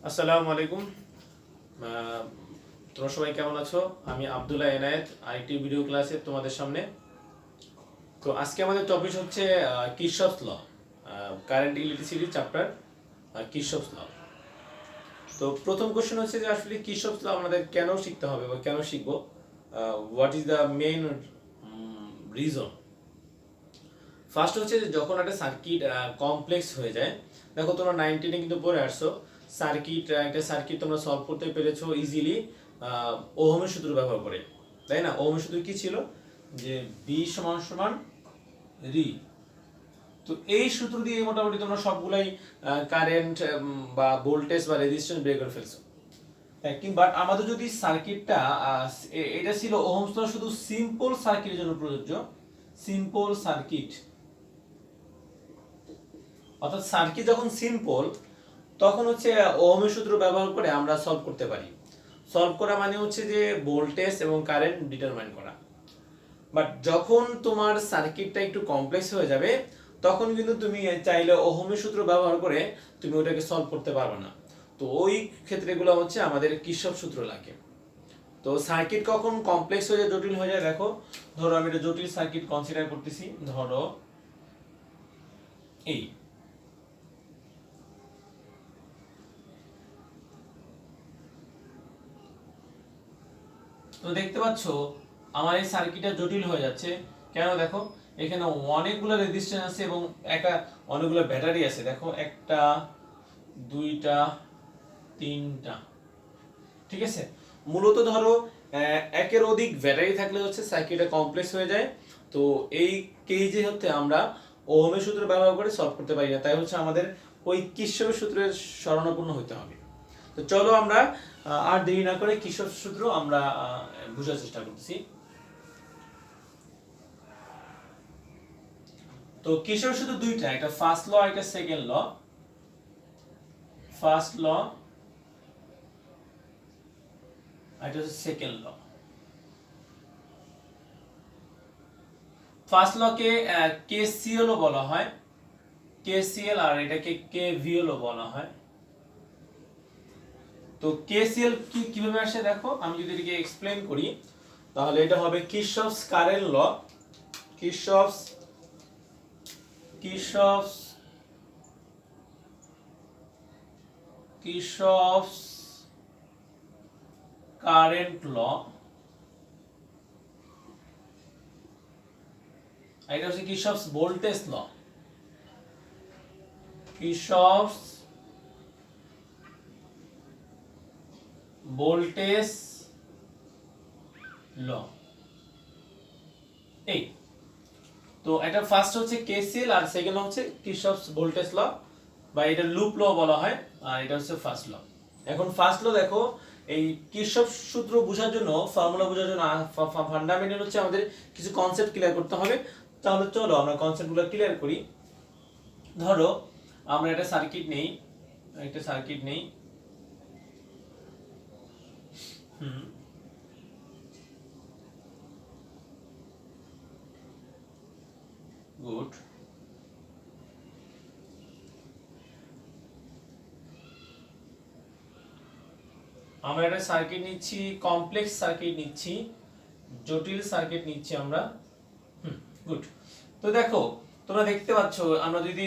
আসসালামু আলাইকুম। তোমরা সবাই কেমন আছো? আমি আব্দুল্লাহ এনায়েত, আইটি ভিডিও ক্লাসে তোমাদের সামনে। তো আজকে আমাদের টপিক হচ্ছে কিরশফস ল, কারেন্ট ইলেকট্রিসিটি চ্যাপ্টার, কিরশফস ল। তো প্রথম কোশ্চেন হচ্ছে যে আসলে কিরশফস ল আমাদের কেন শিখতে হবে বা কেন শিখবো, what is the main reason. First হচ্ছে যে যখন একটা সার্কিট কমপ্লেক্স হয়ে যায়, দেখো তোমরা 19 কিন্তু পড়ে আসছো, একটা সার্কিট তোমরা সলভ করতে পেরেছো ইজিলি ওহমের সূত্র ব্যবহার করে, তাই না? ওহমের সূত্র কি ছিল? যে বি সমান সমান রি। তো এই সূত্র দিয়ে মোটামুটি তোমরা সবগুলাই কারেন্ট বা ভোল্টেজ বা রেজিস্ট্যান্স বের করে ফেলছো। বাট আমাদের যদি সার্কিটটা এটা ছিল ওহমস ল শুধু সিম্পল সার্কিটের জন্য প্রযোজ্য, সিম্পল সার্কিট। অর্থাৎ সার্কিট যখন সিম্পল তখন হচ্ছে ওহমের সূত্র ব্যবহার করে আমরা সলভ করতে পারি। সলভ করা মানে হচ্ছে যে ভোল্টেজ এবং কারেন্ট ডিটারমাইন করা। বাট যখন তোমার সার্কিটটা একটু কমপ্লেক্স হয়ে যাবে তখন কিন্তু তুমি চাইলে ওহমের সূত্র ব্যবহার করে তুমি ওটাকে সলভ করতে পারবে না। তো ওই ক্ষেত্রেগুলো হচ্ছে আমাদের কিরশফ সূত্র লাগে। তো সার্কিট কখন কমপ্লেক্স হয়ে যায়, জটিল হয়ে যায়, দেখো ধরো আমি একটা জটিল সার্কিট কনসিডার করতেছি, ধরো এই। তো দেখতে পাচ্ছ আমার এই সার্কিটটা জটিল হয়ে যাচ্ছে কেন? দেখো এখানে অনেকগুলো রেজিস্ট্যান্স আছে এবং অনেকগুলো ব্যাটারি আছে। দেখো একটা, দুইটা, তিনটা, ঠিক আছে। মূলত ধরো একের অধিক ব্যাটারি থাকলে হচ্ছে সার্কিটটা কমপ্লেক্স হয়ে যায়। তো এই কেজে হতে আমরা ওহমের সূত্র ব্যবহার করে সলভ করতে পারি না, তাই হচ্ছে আমাদের ওই কিরশফের সূত্রের শরণাপন্ন হতে হবে। তো চলো আমরা আর দেরি না করে কিরশফ সূত্র আমরা বোঝার চেষ্টা করছি। তো কিরশফ সূত্র দুইটা, একটা ফার্স্ট ল একটা সেকেন্ড ল। ফার্স্ট ল আর এটা হচ্ছে সেকেন্ড ল। ফার্স্ট লকে কেসিএল ও বলা হয়, কেসিএল, আর এটাকে কেভিএল ও বলা হয়। তো কেসিএল কিভাবে আসে দেখো, আমি যদি এটাকে এক্সপ্লেইন করি তাহলে এটা হবে কিরশফস কারেন্ট ল, কিরশফস কিরশফস কিরশফস কারেন্ট ল। এটা হচ্ছে কিরশফস ভোল্টেজ ল, কিরশফস ভোল্টেজ ল। এই তো এটা ফার্স্ট হচ্ছে কেসিএল আর সেকেন্ড হচ্ছে কিরশফস ভোল্টেজ ল, বা এটা লুপ ল বলা হয়, আর এটা হচ্ছে ফার্স্ট ল। এখন ফার্স্ট ল দেখো, এই কিরশফ সূত্র বোঝার জন্য, ফর্মুলা বোঝার জন্য ফান্ডামেন্টাল হচ্ছে আমাদের কিছু কনসেপ্ট ক্লিয়ার করতে হবে। তাহলে চলো আমরা কনসেপ্টগুলো ক্লিয়ার করি। ধরো আমরা একটা সার্কিট নেই, একটা সার্কিট নেই, গুড। আমরা একটা সার্কিট নিচ্ছি, কমপ্লেক্স সার্কিট নিচ্ছি, জটিল সার্কিট নিচ্ছি আমরা, গুড। তো দেখো তোমরা দেখতে পাচ্ছ আমরা যদি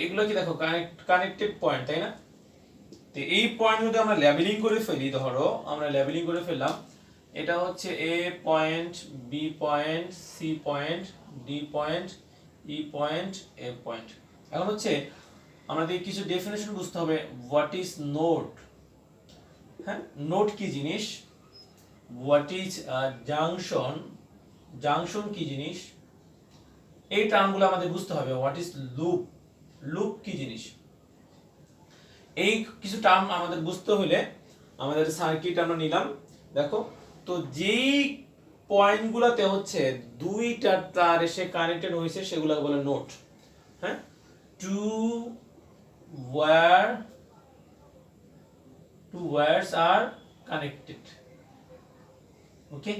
এগুলো কি দেখো কানেক্টেড পয়েন্ট, তাই না? তো এই পয়েন্ট যদি আমরা লেবেলিং করে ফেলি, ধরো আমরা লেবেলিং করে ফেললাম, এটা হচ্ছে A point, B point, C point, D point, E point, A point. এখন হচ্ছে আমাদের কিছু ডেফিনেশন বুঝতে হবে। What is node? হ্যাঁ, নোড কি জিনিস? What is junction? জাংশন কি জিনিস? এই টার্মগুলো আমাদের বুঝতে হবে। What is loop? লুপ কি জিনিস? এই কিছু টার্ম আমাদের বুঝতে হলে আমাদের সার্কিট আমরা নিলাম, দেখো। তো যেই পয়েন্টগুলোতে হচ্ছে দুইটা তার এসে কানেক্টেড হয়েছে সেগুলো বলে নোড। হ্যাঁ, two wire two wires are connected. Okay,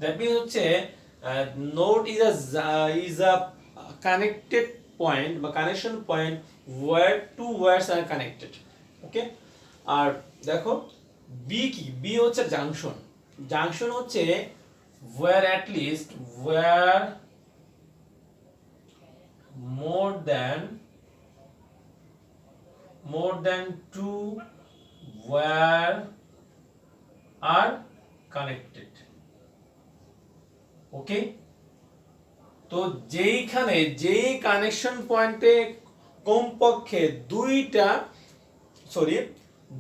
that means হচ্ছে node is a connected point বা connection point where two wires are connected. Okay, আর দেখো বি কি, বি হচ্ছে জাংশন। জাংশন হচ্ছে where at least where more than two wire are connected. ওকে, তো যেইখানে যেই connection পয়েন্টে কমপক্ষে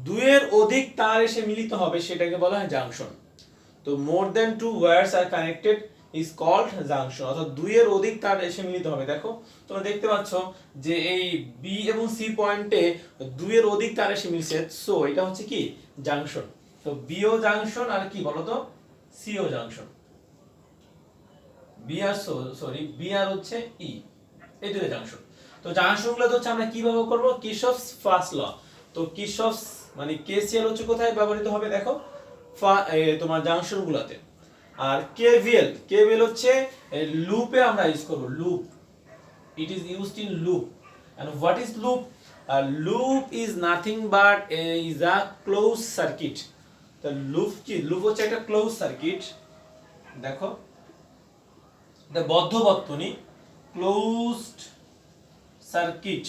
দুইয়ের অধিক তার এসে মিলিত হবে সেটাকে বলা হয় জাংশন। তো more than two wires are connected is called junction, অর্থাৎ দুইয়ের অধিক তার এসে মিলিত হবে। দেখো তোমরা দেখতে পাচ্ছ যে এই বি এবং সি পয়েন্টে দুইয়ের অধিক তার এসে মিলছে, সো এটা হচ্ছে কি জাংশন। তো বিও জাংশন আর কি বলতো, সিও জাংশন। বি আর হচ্ছে ই, এই দুটো জাংশন। তো জাংশনগুলো হচ্ছে আমরা কি ব্যবহার করব, কিরশফস ফার্স্ট ল। তো কিরশফস মানে কেসিএল হচ্ছে কোথায় ব্যবহৃত হবে, দেখো তোমার জাংশনগুলোতে। আর কেভিএল হচ্ছে লুপে আমরা ইউজ করব, loop, it is used in loop. And what is loop? Loop is nothing but is a close circuit. তো লুপ কি, লুপ হচ্ছে একটা ক্লোজ সার্কিট। দেখো বদ্ধ বর্তনী, ক্লোজড সার্কিট।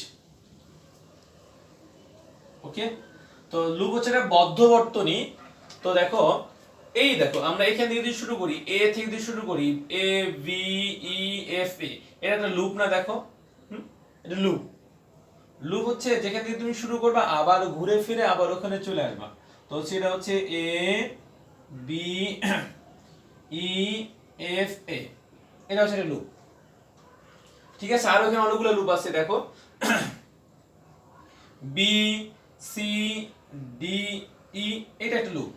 ওকে, তো লুপ হচ্ছে একটা বদ্ধ বর্তনী। তো দেখো এই দেখো আমরা এখান থেকে যদি শুরু করি, এ থেকে যদি শুরু করি, এ বি ই এফ এ, এটা একটা লুপ না? দেখো এটা লুপ। লুপ হচ্ছে যেখান থেকে তুমি শুরু করবা আবার ঘুরে ফিরে আবার ওখানে চলে আসবা। তো সেটা হচ্ছে এ বি ই এফ এ, এটা হচ্ছে একটা লুপ। ঠিক আছে, আর ওখানে অনেকগুলো লুপ আছে। দেখো বি সি ডি ই, এটা একটা লুপ।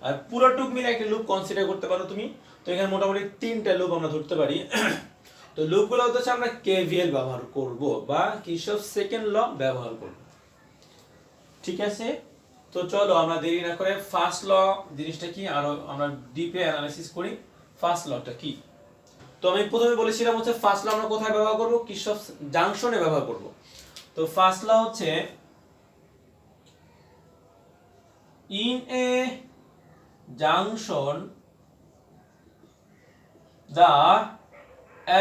আর পুরোটুক মিলে একটা লুপ কনসিডার করতে পারো তুমি। তো এখানে মোটামুটি 3টা লুপ আমরা ধরতে পারি। তো লুপগুলো হচ্ছে আমরা কেভিএল ব্যবহার করব বা কিরশফস সেকেন্ড ল ব্যবহার করব। ঠিক আছে, তো চলো আমরা দেরি না করে ফার্স্ট ল জিনিসটা কি আরো আমরা ডিপে অ্যানালাইসিস করি। ফার্স্ট লটা কি? তো আমি প্রথমে বলেছিলাম হচ্ছে ফার্স্ট ল আমরা কোথায় ব্যবহার করব, কিরশফস জাংশনে ব্যবহার করব। তো ফার্স্ট ল হচ্ছে in a junction the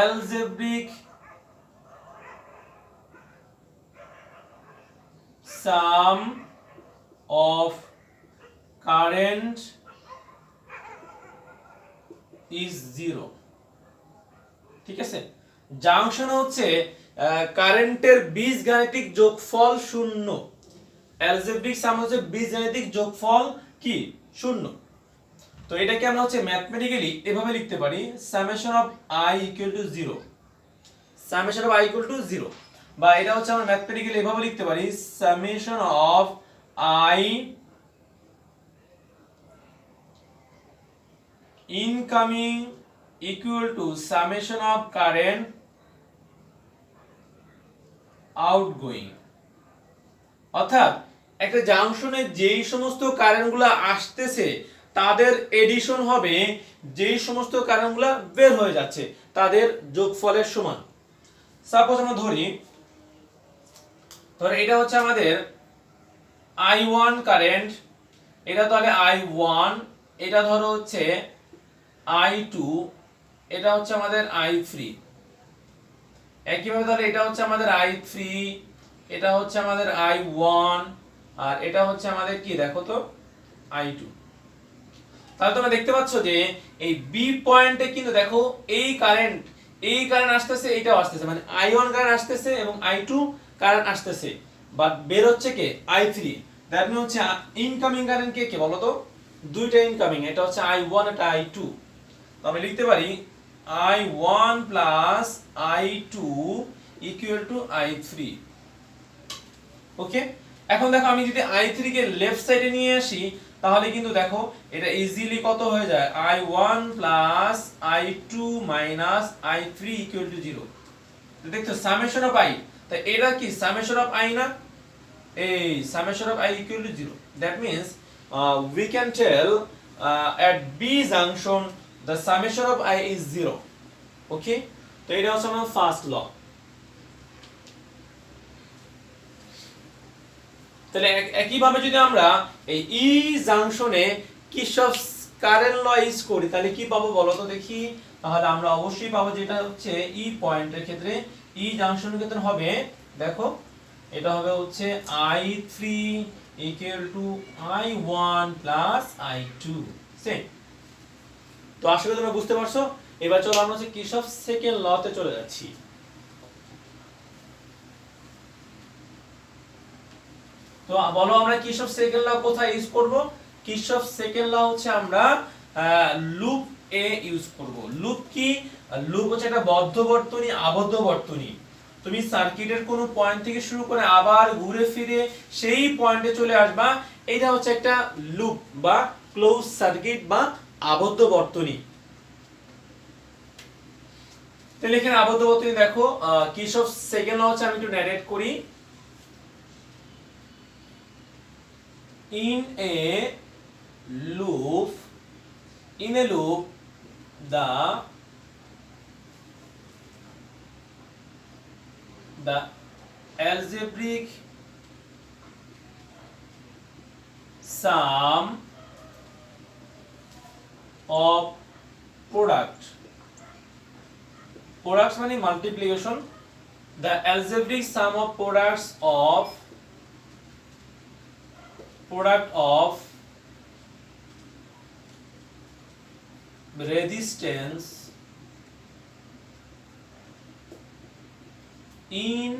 algebraic sum of current is 0। ঠিক আছে, জাংশন হচ্ছে কারেন্টের বীজগাণিতিক যোগফল 0। অ্যালজেব্রিক সাম হচ্ছে বীজগাণিতিক যোগফল কি 0। তো এটাকে আমরা হচ্ছে ম্যাথমেটিক্যালি এভাবে লিখতে পারি, summation of i equal to 0, summation of i equal to 0। বা এটা হচ্ছে আমরা ম্যাথমেটিক্যালি এভাবে লিখতে পারি, summation of i incoming equal to summation of current outgoing. অর্থাৎ একটা জাংশনে যেই সমস্ত কারেন্টগুলো আসতেছে তাদের এডিশন হবে যেই সমস্ত কারেন্টগুলো বের হয়ে যাচ্ছে তাদের যোগফলের সমান। সাপোজ আমরা ধরি এটা হচ্ছে আমাদের i1 কারেন্ট, এটা তাহলে i1, এটা ধরো হচ্ছে i2, এটা হচ্ছে আমাদের i3। একইভাবে তাহলে এটা হচ্ছে আমাদের i3, এটা হচ্ছে আমাদের i1, আর এটা হচ্ছে আমাদের কি দেখো তো i2। তাহলে তোমরা দেখতে পাচ্ছ যে এই বি পয়েন্টে কিন্তু দেখো এই কারেন্ট আসতেছে, এইটাও আসতেছে, মানে i1 কারেন্ট আসতেছে এবং i2 কারেন্ট আসতেছে, বাট বের হচ্ছে কে i3। দ্যাট মিন হচ্ছে ইনকামিং কারেন্ট কে বলো তো, দুইটা ইনকামিং, এটা হচ্ছে i1 এটা i2। তো আমি লিখতে পারি i1 plus i2 equal to i3। ওকে, এখন দেখো আমি যদি i3 কে লেফট সাইডে নিয়ে আসি তাহলে কিন্তু দেখো এটা ইজিলি কত হয়ে যায়, i1 plus i2 minus i3 equal to 0। তো দেখছো সামেশন অফ i, তাই এটা কি সামেশন অফ i না, এই summation of i equal to 0। That means we can tell at b junction the summation of i is 0। ওকে, তো এটা হচ্ছে আমার ফার্স্ট ল। তাহলে একইভাবে যদি আমরা এই ই জাংশনে কিরশফস কারেন্ট ল ইউজ করি তাহলে কি পাবো বলো তো দেখি। তাহলে আমরা অবশ্যই পাবো যেটা হচ্ছে ই পয়েন্টের ক্ষেত্রে ই জাংশনের ক্ষেত্রে হবে, দেখো এটা হবে হচ্ছে I3 equal to I1 plus I2 same. তো আশা করি তোমরা বুঝতে পারছো। এবার চলো আমরা হচ্ছে কিরশফস সেকেন্ড লতে চলে যাচ্ছি। তো বলো আমরা কিরশফস সেকেন্ড ল কোথায় ইউজ করব? কিরশফস সেকেন্ড ল হচ্ছে আমরা লুপ এ ইউজ করব। লুপ কি? লুপ হচ্ছে একটা বদ্ধ বর্তনী, আবদ্ধ বর্তনী। তুমি সার্কিটের কোনো পয়েন্ট থেকে শুরু করে আবার ঘুরে ফিরে সেই পয়েন্টে চলে আসবা, এটা হচ্ছে একটা লুপ বা ক্লোজ সার্কিট বা আবদ্ধ বর্তনী। তাহলে এখানে আবদ্ধ বর্তনী দেখো কিরশফস সেকেন্ড ল হচ্ছে, আমি একটু ন্যারেট করি। In a loop, the algebraic sum of products মানে multiplication, the algebraic sum of product of resistance in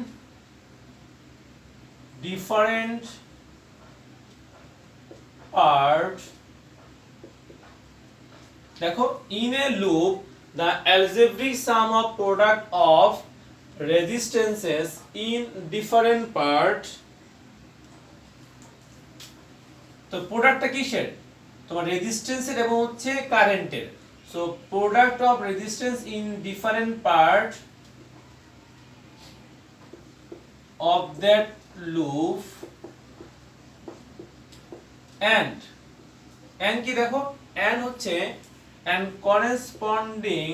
different part, দেখো in a loop the algebraic sum of product of resistances in different part। তো প্রোডাক্টটা কিসের? তোমার রেজিস্ট্যান্সের এবং হচ্ছে কারেন্টের। So product of resistance in different part of that loop and কি দেখো, এন্ড হচ্ছে এন্ড করেসপন্ডিং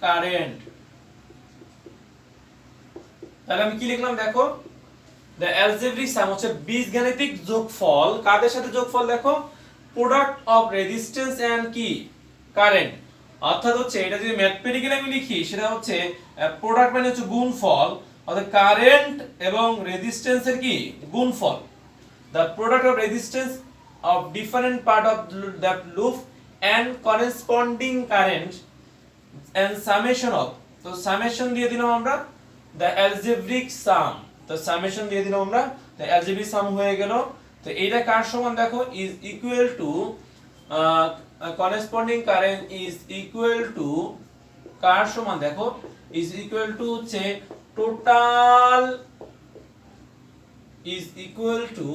কারেন্ট। তাহলে আমি কি লিখলাম দেখো, the algebraic sum হচ্ছে বীজগাণিতিক যোগফল, কাদের সাথে যোগফল দেখো, প্রোডাক্ট অফ রেজিস্ট্যান্স এন্ড কি কারেন্ট। অর্থাৎ হচ্ছে এটা যদি ম্যাথমেটিক্যালি আমি লিখি সেটা হচ্ছে প্রোডাক্ট মানে হচ্ছে গুণফল, অর্থাৎ কারেন্ট এবং রেজিস্ট্যান্সের কি গুণফল। the product of resistance of different part of that loop and corresponding current and summation of, তো সামেশন দিয়ে দিলাম আমরা the algebraic sum, তো সামেশন দিয়ে দিলাম আমরা, তো algebraic sum হয়ে গেল। তো এইটা কার সমান দেখো, is equal to corresponding current is equal to কার সমান দেখো, is equal to হচ্ছে total, is equal to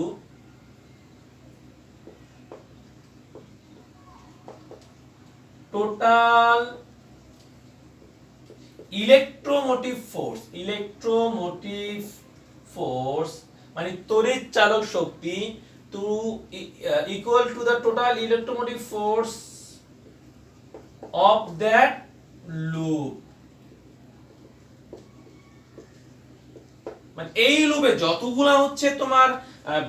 total electromotive force মানে তড়িৎ চালক শক্তি to equal to the total electromotive force of that loop. মানে এই লুপে যতগুলা হচ্ছে তোমার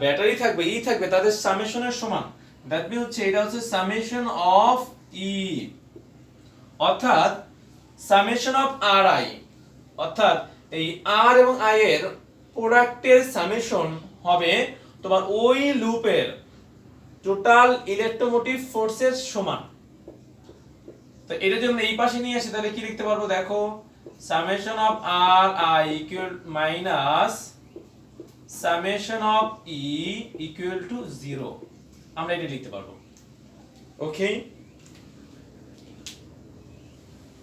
ব্যাটারি থাকবে, ই থাকবে, তাদের সামেশনের সমান। দ্যাট মিন্স হচ্ছে এটা হচ্ছে সামেশন অফ ই, অর্থাৎ সামেশন অফ আর আই, অর্থাৎ এই আর এবং আই এর প্রোডাক্টের সামেশন হবে তোমার ওই লুপের টোটাল ইলেকট্রোমোটিভ ফোর্সের সমান। তো এটা যদি আমরা এই পাশে নিয়ে আসি তাহলে কি লিখতে পারবো দেখো, summation of R I equal minus summation of E equal to 0, আমরা এটা লিখতে পারবো। ওকে,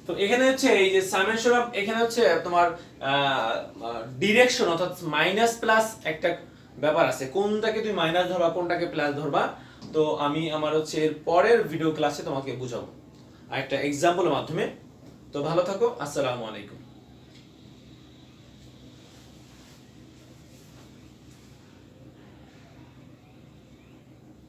তো এখানে হচ্ছে এই যে সামেশন অফ, এখানে হচ্ছে তোমার ডিরেকশন অর্থাৎ মাইনাস প্লাস একটা ব্যাপার আছে, কোনটাকে তুমি মাইনাস ধরবা কোনটাকে প্লাস ধরবা। তো আমি আমার হচ্ছে এর পরের ভিডিও ক্লাসে তোমাকে বুঝাবো একটা এক্সাম্পলের মাধ্যমে। তো ভালো থাকো, আসসালামু আলাইকুম।